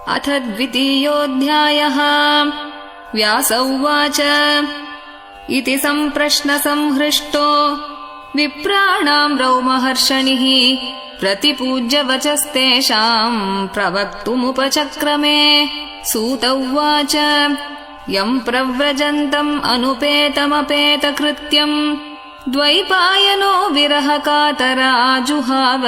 अथ द्वितीयोऽध्यायः। व्यास उवाच इति सम्प्रश्नसंहृष्टो विप्राणाम् रौमहर्षणिः प्रतिपूज्य वचस्तेषाम् प्रवक्तुमुपचक्रमे। सूत उवाच यम् प्रव्रजन्तम् अनुपेतमपेतकृत्यम् द्वैपायनो विरहकातराजुहाव।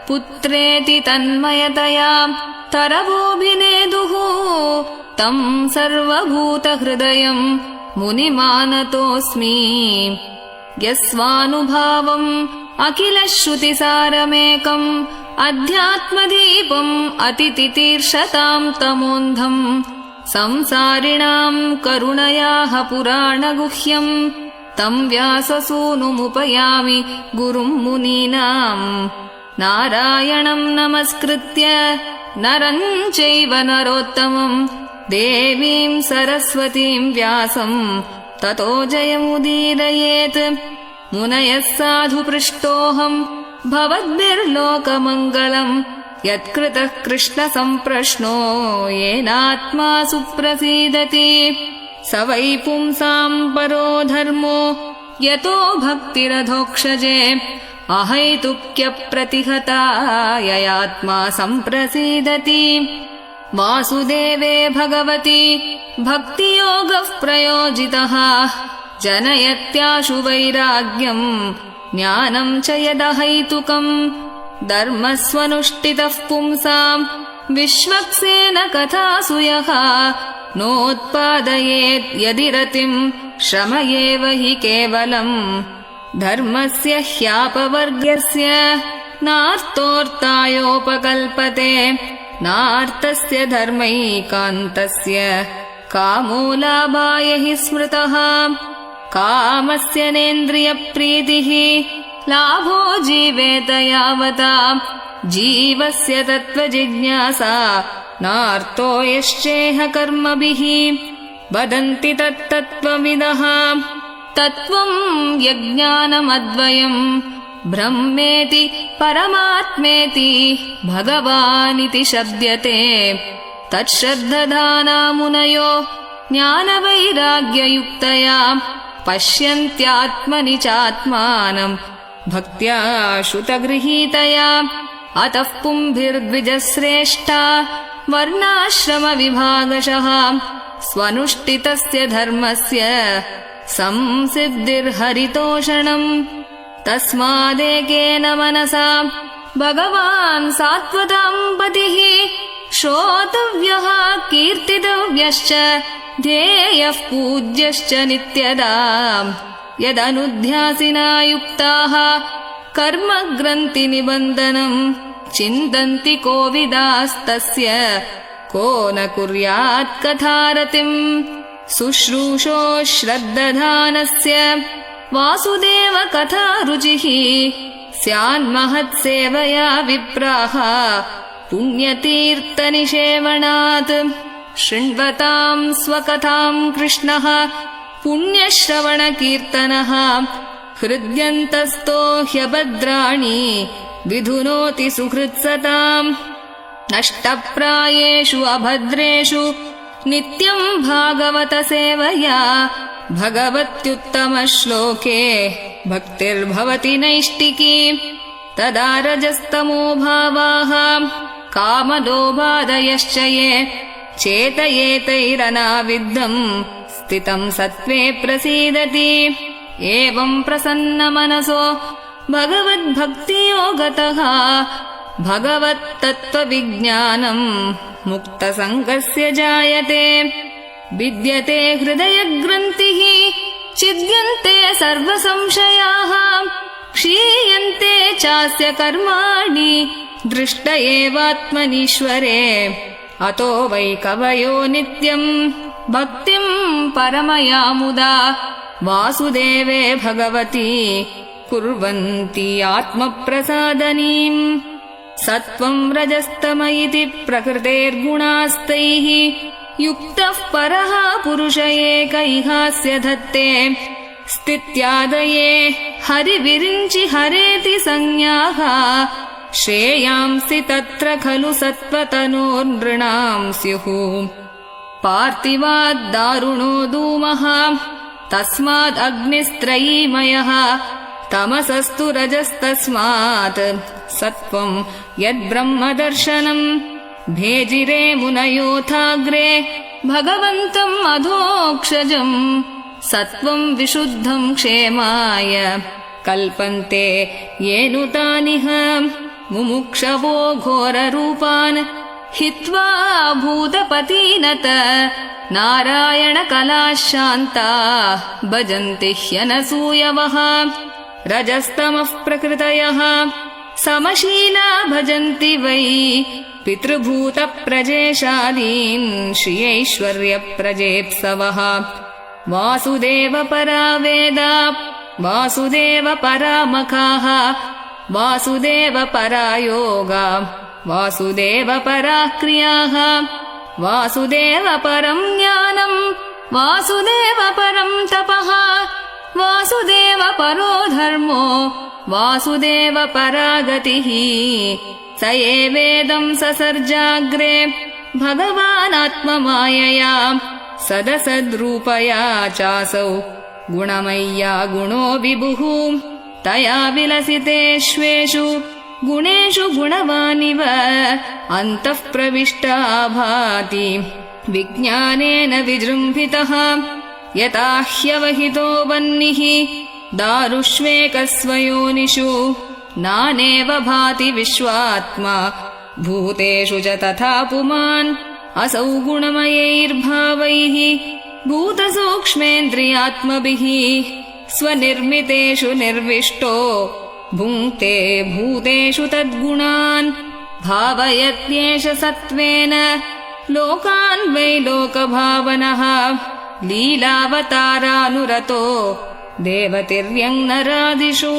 पुत्रेति तन्मयतया तरवोऽभिनेदुः तम् सर्वभूतहृदयम् मुनिमानतोऽस्मि। यस्वानुभावम् अखिलश्रुतिसारमेकम् अध्यात्मदीपम् अतितितीर्षताम् तमोन्धम् संसारिणाम् करुणयाः पुराणगुह्यम् तम् व्याससूनुमुपयामि गुरुम् मुनीनाम्। नारायणम् नमस्कृत्य नरम् चैव नरोत्तमम् देवीम् सरस्वतीम् व्यासम् ततो जयमुदीरयेत्। मुनयः साधु पृष्टोऽहम् भवद्भिर्लोकमङ्गलम् यत्कृतः कृष्णसम्प्रश्नो येनात्मा सुप्रसीदति। स वै पुंसाम् परो धर्मो यतो भक्तिरधोक्षजे अहैतुक्यप्रतिहता ययात्मा सम्प्रसीदति। वासुदेवे भगवति भक्तियोगः प्रयोजितः जनयत्याशु वैराग्यम् ज्ञानम् च यदहैतुकम्। धर्मस्वनुष्ठितः पुंसाम् विश्वक्सेन कथासु यः नोत्पादयेत् यदि रतिम् श्रम एव हि केवलम्। धर्मस्य ह्यापवर्गस्य नार्तोऽर्तायोपकल्पते नार्तस्य धर्मैकान्तस्य कामो लाभाय हि स्मृतः। कामस्य नेन्द्रियप्रीतिः लाभो जीवेत यावता जीवस्य तत्त्वजिज्ञासा नार्तो यश्चेह कर्मभिः। वदन्ति तत्तत्त्वविदः तत्त्वम् यज्ञानमद्वयम् ब्रह्मेति परमात्मेति भगवानिति शब्द्यते। तच्छ्रद्धधाना मुनयो ज्ञानवैराग्ययुक्तया पश्यन्त्यात्मनि चात्मानम् भक्त्या श्रुतगृहीतया। अतः पुंभिर्द्विजश्रेष्ठा वर्णाश्रमविभागशः स्वनुष्ठितस्य धर्मस्य संसिद्धिर्हरितोषणम्। तस्मादेकेन मनसा भगवान् सात्वताम् पतिः श्रोतव्यः कीर्तितव्यश्च ध्येयः पूज्यश्च नित्यदा। यदनुध्यासिना युक्ताः कर्मग्रन्थिनिबन्धनम् चिन्तन्ति कोविदास्तस्य को न कुर्यात् कथारतिम्। शुश्रूषो श्रद्दधानस्य वासुदेव कथारुचिः स्यान्महत्सेवया विप्राः पुण्यतीर्थनिषेवणात्। शृण्वताम् स्वकथाम् कृष्णः पुण्यश्रवणकीर्तनः हृद्यन्तस्तो ह्यभद्राणि विधुनोति सुहृत्सताम्। नष्टप्रायेषु अभद्रेषु नित्यम् भागवतसेवया भगवत्युत्तमश्लोके भक्तिर्भवति नैष्टिकी। तदा रजस्तमो भावाः कामलोभादयश्च ये चेतयेतैरनाविद्धम् स्थितम् सत्त्वे प्रसीदति। एवम् प्रसन्नमनसो भगवद्भक्तियोगतः भगवत्तत्त्वविज्ञानम् मुक्तसङ्गस्य जायते। विद्यते हृदयग्रन्थिः छिद्यन्ते सर्वसंशयाः क्षीयन्ते चास्य कर्माणि दृष्ट एवात्मनीश्वरे। अतो वै कवयो नित्यम् भक्तिम् परमया मुदा वासुदेवे भगवती कुर्वन्ति आत्मप्रसादनीम्। सत्त्वम् रजस्तम इति प्रकृतेर्गुणास्तैः युक्तः परः पुरुष एक इहास्य धत्ते। स्थित्यादये हरिविरिञ्चि हरेति संज्ञाः श्रेयांसि तत्र खलु सत्त्वतनोर्नृणां स्युः पार्थिवाद्दारुणो धूमः तस्मादग्निस्त्रयीमयः तमसस्तु रजस्तस्मात् सत्त्वं यद्ब्रह्मदर्शनम् भेजिरे मुनयोथाग्रे भगवन्तम् अधोक्षजम् सत्त्वं विशुद्धं क्षेमाय कल्पन्ते येनुतानिह मुमुक्षवो घोररूपान् हित्वा भूतपतीनत नारायणकलाः शान्ताः भजन्ति ह्यनसूयवः रजस्तमः प्रकृतयः समशीला भजन्ति वै पितृभूतप्रजेशालीन् श्रियैश्वर्यप्रजेप्सवः वासुदेवपरा वेदा वासुदेवपरामखाः वासुदेवपरा योगा वासुदेवपरा क्रियाः वासुदेवपरं ज्ञानम् वासुदेवपरं तपः वासुदेवपरो धर्मो वासुदेवपरा गतिः स एवेदं ससर्जाग्रे भगवानात्ममायया सदसद्रूपया चासौ गुणमय्या गुणो विभुः तया विलसितेष्वेषु गुणेषु गुणवानिव अन्तः प्रविष्टा भाति विज्ञानेन विजृम्भितः यथा ह्यवहितो वह्निः दारुष्वेकस्वयोनिषु नानेव भाति विश्वात्मा भूतेषु च तथा पुमान् असौ गुणमयैर्भावैः भूतसूक्ष्मेन्द्रियात्मभिः स्वनिर्मितेषु निर्विष्टो भुङ्क्ते भूतेषु तद्गुणान् भावयत्येष सत्त्वेन लोकान् वै लोकभावनः लीलावतारानुरतो देवतिर्यङ्नरादिषु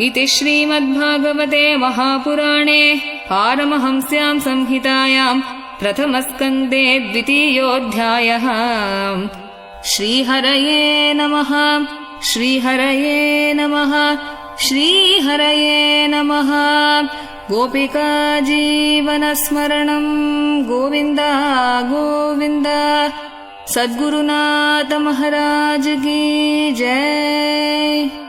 इति श्रीमद्भागवते महापुराणे पारमहंस्यां संहितायां प्रथमस्कन्धे द्वितीयोऽध्यायः। श्रीहरये नमः। श्रीहरये नमः। श्रीहरये नमः। गोपिका जीवनस्मरणं गोविन्द गोविन्द। सद्गुरुनाथ महाराज की जय।